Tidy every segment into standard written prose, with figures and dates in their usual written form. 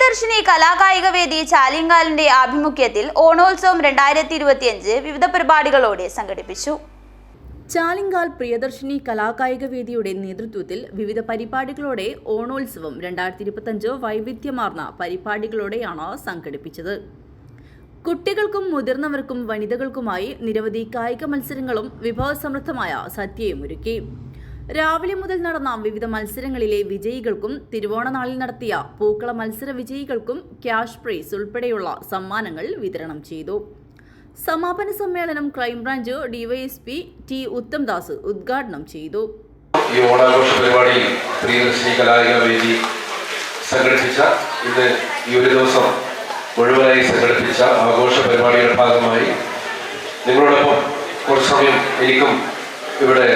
പ്രിയദർശിനി കലാകായിക വേദി ചാലിങ്കാലിന്റെ ആഭിമുഖ്യത്തിൽ ഓണോത്സവം 2025 വിവിധ പരിപാടികളോടെ സംഘടിപ്പിച്ചു. ചാലിങ്കാൽ പ്രിയദർശിനി കലാകായിക വേദിയുടെ നേതൃത്വത്തിൽ വിവിധ പരിപാടികളോടെ ഓണോത്സവം 2025 വൈവിധ്യമാർന്ന പരിപാടികളോടെയാണ് സംഘടിപ്പിച്ചത്. കുട്ടികൾക്കും മുതിർന്നവർക്കും വനിതകൾക്കുമായി നിരവധി കായിക മത്സരങ്ങളും വിഭവസമൃദ്ധമായ സദ്യയും ഒരുക്കി. രാവിലെ മുതൽ നടന്ന വിവിധ മത്സരങ്ങളിലെ വിജയികൾക്കും തിരുവോണനാളിൽ നടത്തിയ പൂക്കള മത്സര വിജയികൾക്കും ക്യാഷ് പ്രൈസ് ഉൾപ്പെടെയുള്ള സമ്മാനങ്ങൾ വിതരണം ചെയ്തു. സമാപന സമ്മേളനം ക്രൈംബ്രാഞ്ച് ഡിവൈഎസ്പി ടി ഉത്തംദാസ് ഉദ്ഘാടനം ചെയ്തു. ഈ ഓണാഘോഷ പരിപാടിയിൽ പ്രിയദർശിനി കലാകായിക വേദി സംഘടിപ്പിച്ച ഇന്ന് ഈ ഒരു ദിവസം മുഴുവനായി സംഘടിപ്പിച്ച ആഘോഷ പരിപാടിയുടെ ഭാഗമായി നിങ്ങളോടൊപ്പം കുറച്ച് സമയം എനിക്കും ഇവിടെ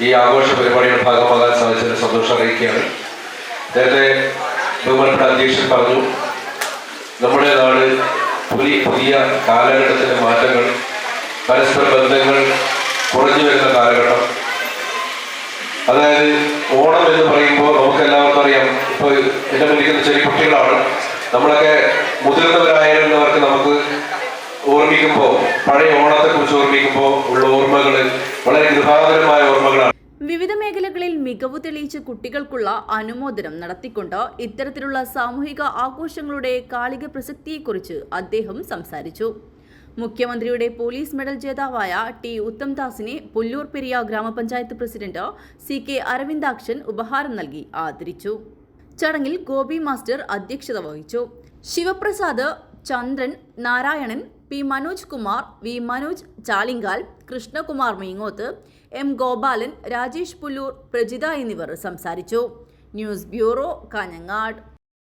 ഈ ആഘോഷ പരിപാടിയുടെ ഭാഗമാകാൻ സാധിച്ചതിന് സന്തോഷം അറിയിക്കുകയാണ്. നേരത്തെ ബഹുമാനപ്പെട്ട അധ്യക്ഷൻ പറഞ്ഞു, നമ്മുടെ നാട് പുതിയ കാലഘട്ടത്തിൻ്റെ മാറ്റങ്ങൾ, പരസ്പര ബന്ധങ്ങൾ കുറഞ്ഞു വരുന്ന കാലഘട്ടം. അതായത് ഓണം എന്ന് പറയുമ്പോൾ നമുക്കെല്ലാവർക്കും അറിയാം, ഇപ്പോൾ എൻ്റെ മുന്നിൽ ചെറിയ കുട്ടികളാണ്, നമ്മളൊക്കെ മുതിർന്നവരായിരുന്നവർക്ക് നമുക്ക് ഓർമ്മിക്കുമ്പോൾ, പഴയ ഓണത്തെക്കുറിച്ച് ഓർമ്മിക്കുമ്പോൾ ഉള്ള ഓർമ്മകൾ വളരെ ഗൃഹാതരമായ ഓർമ്മകളാണ്. വിവിധ മേഖലകളിൽ മികവ് തെളിയിച്ച കുട്ടികൾക്കുള്ള അനുമോദനം നടത്തിക്കൊണ്ട് ഇത്തരത്തിലുള്ള സാമൂഹിക ആഘോഷങ്ങളുടെ കാലിക പ്രസക്തിയെക്കുറിച്ച് അദ്ദേഹം സംസാരിച്ചു. മുഖ്യമന്ത്രിയുടെ പോലീസ് മെഡൽ ജേതാവായ ടി ഉത്തംദാസിനെ പുല്ലൂർ പെരിയ ഗ്രാമപഞ്ചായത്ത് പ്രസിഡന്റ് CK അരവിന്ദാക്ഷൻ ഉപഹാരം നൽകി ആദരിച്ചു. ചടങ്ങിൽ ഗോപി മാസ്റ്റർ അധ്യക്ഷത വഹിച്ചു. ശിവപ്രസാദ്, ചന്ദ്രൻ, Narayanan, P. Manoj Kumar, V. Manoj Chalingal, Krishnakumar Meengoth, M. Gopalan, Rajesh Pullur, Prajitha എന്നിവർ സംസാരിച്ചു. News bureau, Kanhangad.